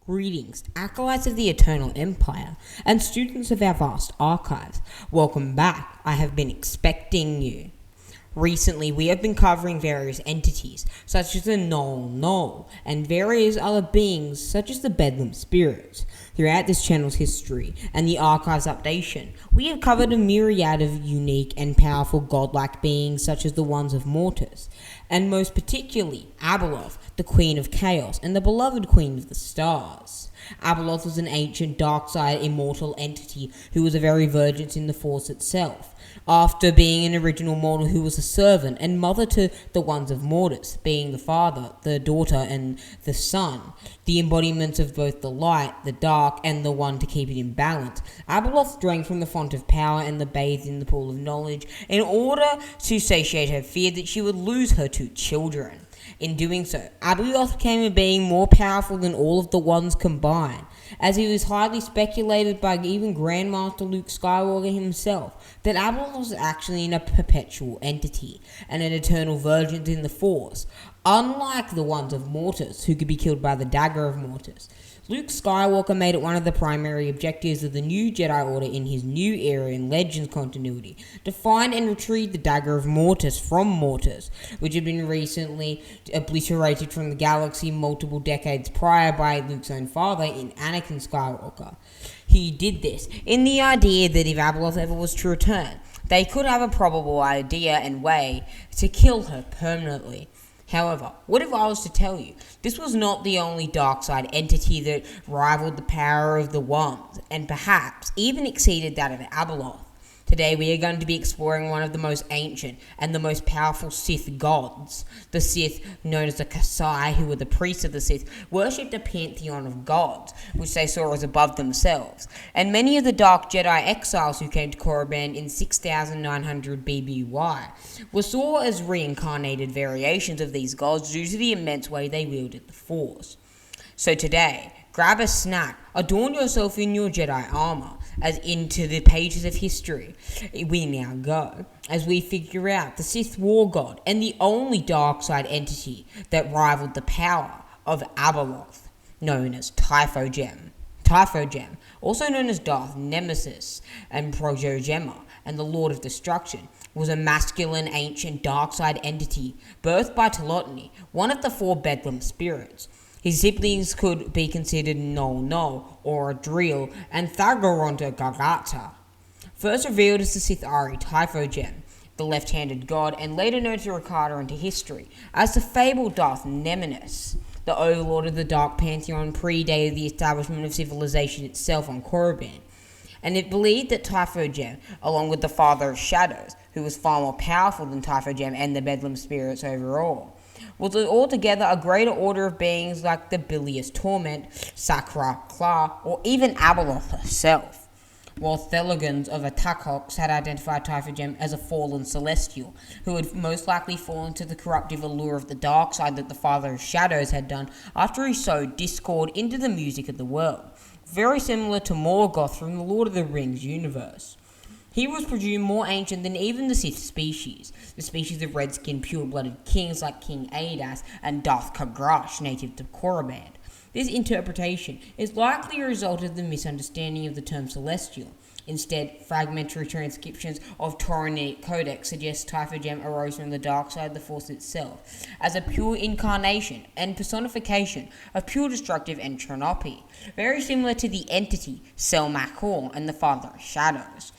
Greetings, acolytes of the Eternal Empire, and students of our vast archives. Welcome back. I have been expecting you. Recently, we have been covering various entities, such as the Null, and various other beings, such as the Bedlam spirits. Throughout this channel's history and the archives updation, we have covered a myriad of unique and powerful godlike beings, such as the ones of Mortis, and most particularly Abeloth, the Queen of Chaos and the beloved Queen of the Stars. Abeloth was an ancient dark-side immortal entity who was a very virgin in the Force itself, after being an original mortal who was a servant and mother to the ones of Mortis, being the father, the daughter, and the son, the embodiments of both the light, the dark, and the one to keep it in balance. Abeloth drank from the font of power and bathed in the pool of knowledge in order to satiate her fear that she would lose her two children. In doing so, Abeloth became a being more powerful than all of the ones combined, as it was highly speculated by even Grandmaster Luke Skywalker himself that Abeloth was actually a perpetual entity and an eternal virgin in the Force, unlike the ones of Mortis, who could be killed by the dagger of Mortis. Luke Skywalker made it one of the primary objectives of the new Jedi Order in his new era in Legends continuity to find and retrieve the dagger of Mortis from Mortis, which had been recently obliterated from the galaxy multiple decades prior by Luke's own father in Anakin Skywalker. He did this in the idea that if Abeloth ever was to return, they could have a probable idea and way to kill her permanently. However, what if I was to tell you, this was not the only dark side entity that rivaled the power of the Ones, and perhaps even exceeded that of Abeloth. Today we are going to be exploring one of the most ancient and the most powerful Sith gods. The Sith, known as the Kasai, who were the priests of the Sith, worshipped a pantheon of gods, which they saw as above themselves. And many of the Dark Jedi exiles who came to Korriban in 6900 BBY were saw as reincarnated variations of these gods due to the immense way they wielded the Force. So today, grab a snack, adorn yourself in your Jedi armor, as into the pages of history we now go, as we figure out the Sith War God and the only dark side entity that rivaled the power of Abeloth, known as Typho Gem. Typho Gem, also known as Darth Nemesis and Proto Gemma and the Lord of Destruction, was a masculine ancient dark side entity birthed by Telotny, one of the four Bedlam spirits. His siblings could be considered Null, or Adriel, and Thagoronta Gargata. First revealed as the Sith Ari Typho Gem, the left-handed god, and later known to Ricardo into history as the fabled Darth Nemesis, the overlord of the Dark Pantheon, predated the establishment of civilization itself on Korriban. And it believed that Typho Gem, along with the Father of Shadows, who was far more powerful than Typho Gem and the Bedlam spirits overall, was altogether a greater order of beings like the Bilious Torment, Sakra Kla, or even Abeloth herself. While Thelegons of Atakox had identified Typho Gem as a fallen celestial, who had most likely fallen to the corruptive allure of the dark side that the Father of Shadows had done after he sowed discord into the music of the world, very similar to Morgoth from the Lord of the Rings universe. He was presumed more ancient than even the Sith species, the species of red-skinned, pure-blooded kings like King Adas and Darth Kagrash, native to Korriban. This interpretation is likely a result of the misunderstanding of the term celestial. Instead, fragmentary transcriptions of Tauronic Codex suggest Typho Gem arose from the dark side of the Force itself, as a pure incarnation and personification of pure destructive entropy, very similar to the entity Selmakor and the Father of Shadows.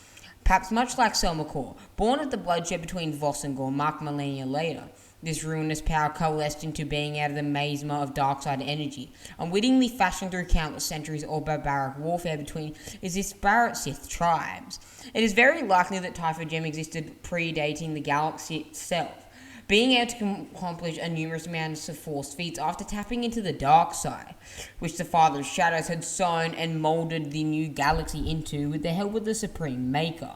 Perhaps much like Selmakor, born of the bloodshed between Voss and Gormak millennia later, this ruinous power coalesced into being out of the miasma of dark-side energy, unwittingly fashioned through countless centuries of barbaric warfare between its disparate Sith tribes. It is very likely that Typho Gem existed predating the galaxy itself, being able to accomplish a numerous amount of Force feats after tapping into the dark side, which the Father of Shadows had sown and moulded the new galaxy into with the help of the Supreme Maker,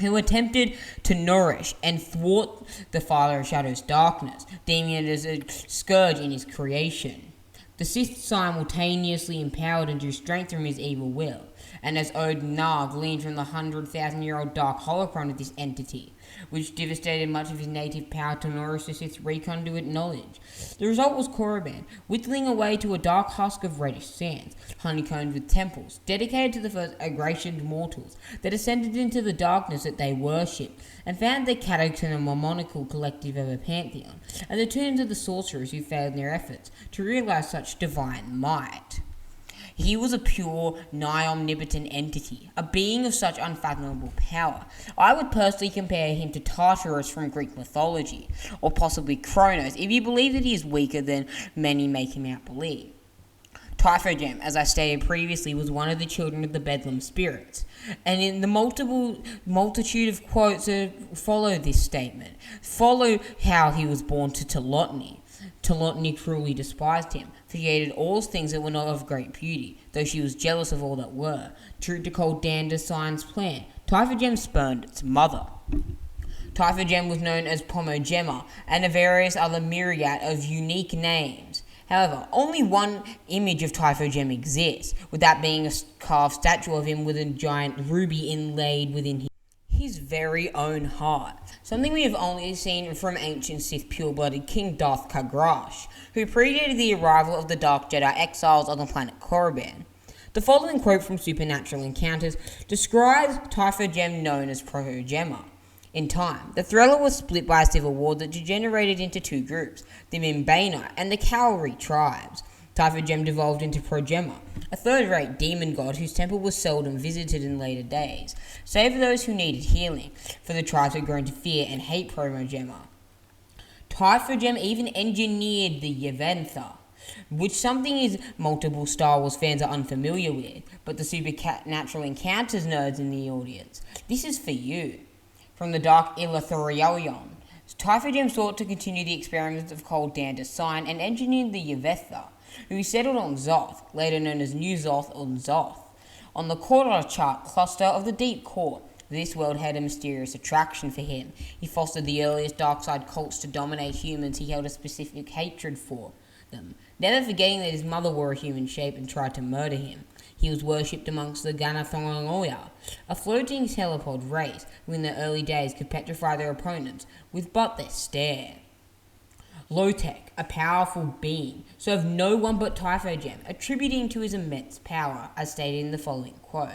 who attempted to nourish and thwart the Father of Shadows' darkness, deeming it as a scourge in his creation. The Sith simultaneously empowered and drew strength from his evil will, and as Odin Nah gleaned from the 100,000-year-old dark holocron of this entity, which devastated much of his native power to nourish the Sith's reconduit knowledge. The result was Korriban, whittling away to a dark husk of reddish sands, honeycombed with temples, dedicated to the first agracious mortals that ascended into the darkness that they worshipped, and found their cadox in a monarchical collective of a pantheon, and the tombs of the sorcerers who failed in their efforts to realize such divine might. He was a pure, nigh omnipotent entity, a being of such unfathomable power. I would personally compare him to Tartarus from Greek mythology, or possibly Kronos, if you believe that he is weaker than many make him out believe. Typhogem, as I stated previously, was one of the children of the Bedlam spirits, and in the multitude of quotes that follow this statement, follow how he was born to Telotny. Telotny cruelly despised him, for he hated all things that were not of great beauty, though she was jealous of all that were. True to Dandasign's plan, Typhogem spurned its mother. Typhogem was known as Pomogema, and a various other myriad of unique names. However, only one image of Typhogem exists, with that being a carved statue of him with a giant ruby inlaid within his very own heart, something we have only seen from ancient Sith pure-blooded King Darth Kagrash, who predated the arrival of the Dark Jedi exiles on the planet Korriban. The following quote from Supernatural Encounters describes Typhogem known as Protogema. In time, the Thriller was split by a civil war that degenerated into two groups, the Mimbaina and the Kaori tribes. Typhogem devolved into Progema, a third-rate demon god whose temple was seldom visited in later days, save for those who needed healing, for the tribes had grown to fear and hate Promogema. Typhogem even engineered the Yevantha, which something is multiple Star Wars fans are unfamiliar with, but the Supernatural Encounters nerds in the audience, this is for you. From the Dark Ilathorion, Typhogem sought to continue the experiments of Cold Dandasign and engineered the Yevantha, who settled on Zoth, later known as New Zoth or Zoth, on the Korra-Chart cluster of the Deep Core. This world had a mysterious attraction for him. He fostered the earliest dark-side cults to dominate humans he held a specific hatred for them, never forgetting that his mother wore a human shape and tried to murder him. He was worshipped amongst the Ganathongoya, a floating telepod race who in the early days could petrify their opponents with but their stare. Lotek, a powerful being, served no one but Typhogem, attributing to his immense power, as stated in the following quote.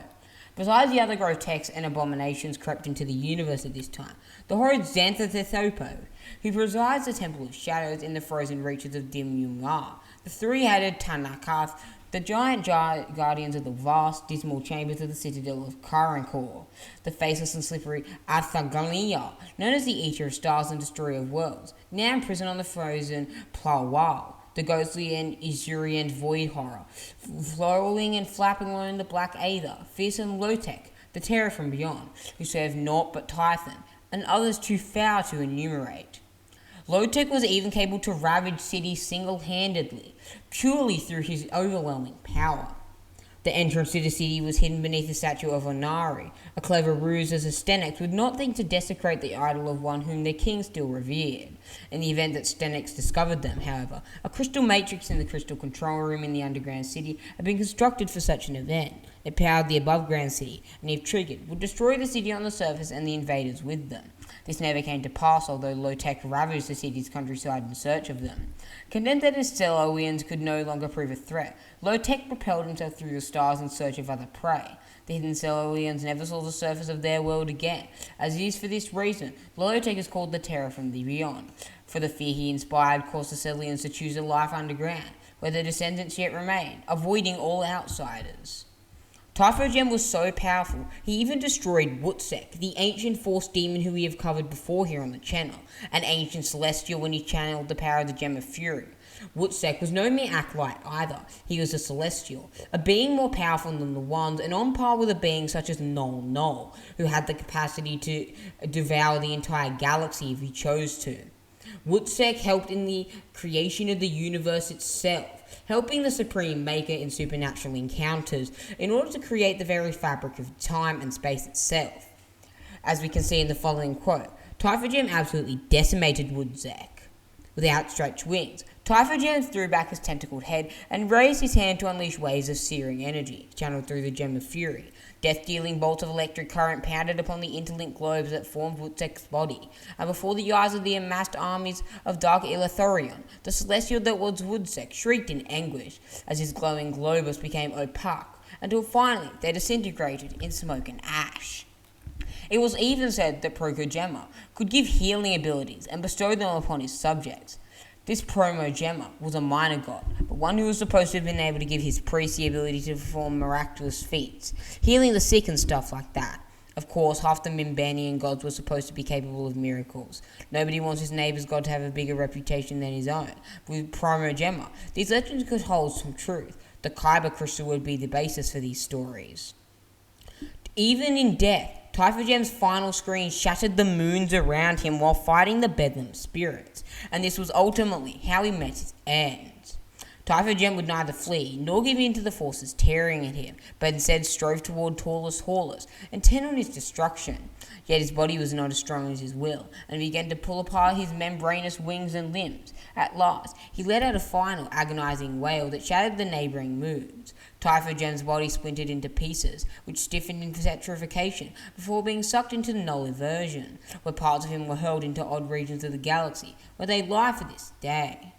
Besides the other grotesques and abominations crept into the universe at this time, the horrid Xanthothepo, who presides the Temple of Shadows in the frozen reaches of Dim Yungar, the three-headed Tanakath, the giant guardians of the vast, dismal chambers of the citadel of Karankor, the faceless and slippery Athagania, known as the Eater of Stars and Destroyer of Worlds, now imprisoned on the frozen Plawal, the ghostly and Isurian void horror, flowing and flapping on in the black aether, fearsome Lotek, the terror from beyond, who serve naught but Typhon, and others too foul to enumerate. Lotek was even capable to ravage cities single-handedly, purely through his overwhelming power. The entrance to the city was hidden beneath the statue of Onari, a clever ruse as the Stenniks would not think to desecrate the idol of one whom their king still revered. In the event that Stenniks discovered them, however, a crystal matrix in the crystal control room in the underground city had been constructed for such an event. It powered the above-ground city, and if triggered, would destroy the city on the surface and the invaders with them. This never came to pass, although Lotek ravaged the city's countryside in search of them. Content that his Steloians could no longer prove a threat, Lotek propelled himself through the stars in search of other prey. The hidden Steloians never saw the surface of their world again, as it is for this reason Lotek is called the Terror from the Beyond. For the fear he inspired caused the Steloians to choose a life underground, where their descendants yet remain, avoiding all outsiders. Typhogem was so powerful, he even destroyed Wutsek, the ancient force demon who we have covered before here on the channel, an ancient celestial when he channeled the power of the Gem of Fury. Wutsek was no mere acolyte either, he was a celestial, a being more powerful than the Ones and on par with a being such as Null Null, who had the capacity to devour the entire galaxy if he chose to. Wutsek helped in the creation of the universe itself, helping the Supreme Maker in supernatural encounters in order to create the very fabric of time and space itself. As we can see in the following quote, Typhogem absolutely decimated Wutsek. With outstretched wings, Typhogem threw back his tentacled head and raised his hand to unleash waves of searing energy, channeled through the Gem of Fury. Death-dealing bolts of electric current pounded upon the interlinked globes that formed Wootsek's body, and before the eyes of the amassed armies of Dark Elethorion, the celestial that was Wootsek shrieked in anguish as his glowing globus became opaque, until finally they disintegrated in smoke and ash. It was even said that Proto-Gemma could give healing abilities and bestow them upon his subjects. This Proto-Gemma was a minor god, but one who was supposed to have been able to give his priest the ability to perform miraculous feats, healing the sick and stuff like that. Of course, half the Mimbanian gods were supposed to be capable of miracles. Nobody wants his neighbour's god to have a bigger reputation than his own. But with Proto-Gemma, these legends could hold some truth. The Kyber crystal would be the basis for these stories. Even in death, Typhogem's final screen shattered the moons around him while fighting the Bedlam spirits, and this was ultimately how he met his end. Typhogem would neither flee nor give in to the forces tearing at him, but instead strove toward Taurus Horus, intent on his destruction. Yet his body was not as strong as his will, and began to pull apart his membranous wings and limbs. At last, he let out a final agonizing wail that shattered the neighboring moons. Typhogem's body splintered into pieces, which stiffened in petrification before being sucked into null inversion, where parts of him were hurled into odd regions of the galaxy, where they lie for this day.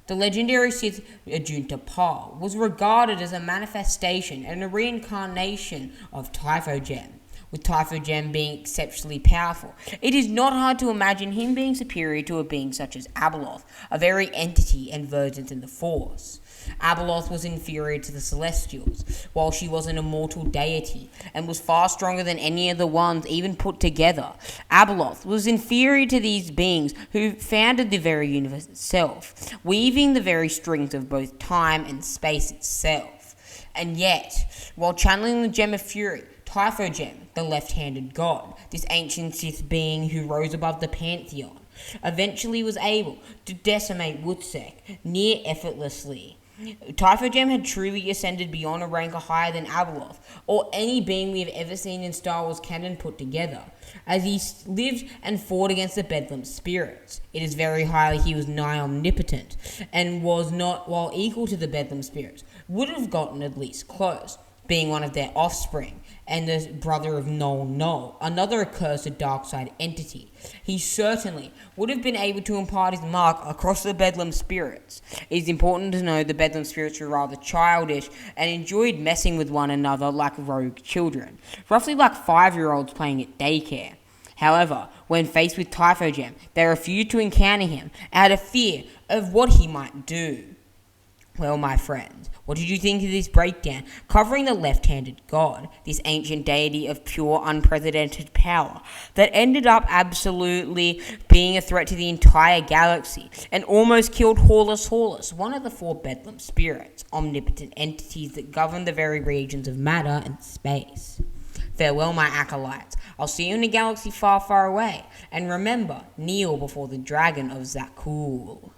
The legendary Sith Ajunta Pal was regarded as a manifestation and a reincarnation of Typhogem, with Typhogem being exceptionally powerful. It is not hard to imagine him being superior to a being such as Abeloth, a very entity and vergent in the Force. Abeloth was inferior to the Celestials, while she was an immortal deity, and was far stronger than any of the ones even put together. Abeloth was inferior to these beings who founded the very universe itself, weaving the very strings of both time and space itself. And yet, while channeling the Gem of Fury, Typhogem, the left-handed god, this ancient Sith being who rose above the pantheon, eventually was able to decimate Wootsek near effortlessly. Typhogem had truly ascended beyond a rank higher than Abeloth, or any being we have ever seen in Star Wars canon put together, as he lived and fought against the Bedlam spirits. It is very highly he was nigh omnipotent, and was not, while equal to the Bedlam spirits, would have gotten at least close, being one of their offspring, and the brother of Null, another accursed dark side entity. He certainly would have been able to impart his mark across the Bedlam spirits. It is important to know the Bedlam spirits were rather childish and enjoyed messing with one another like rogue children, roughly like 5-year-olds playing at daycare. However, when faced with Typhogem, they refused to encounter him out of fear of what he might do. Well, my friends, what did you think of this breakdown covering the left-handed god, this ancient deity of pure, unprecedented power that ended up absolutely being a threat to the entire galaxy and almost killed Horus, one of the 4 Bedlam spirits, omnipotent entities that govern the very regions of matter and space? Farewell, my acolytes. I'll see you in a galaxy far, far away. And remember, kneel before the dragon of Zakul.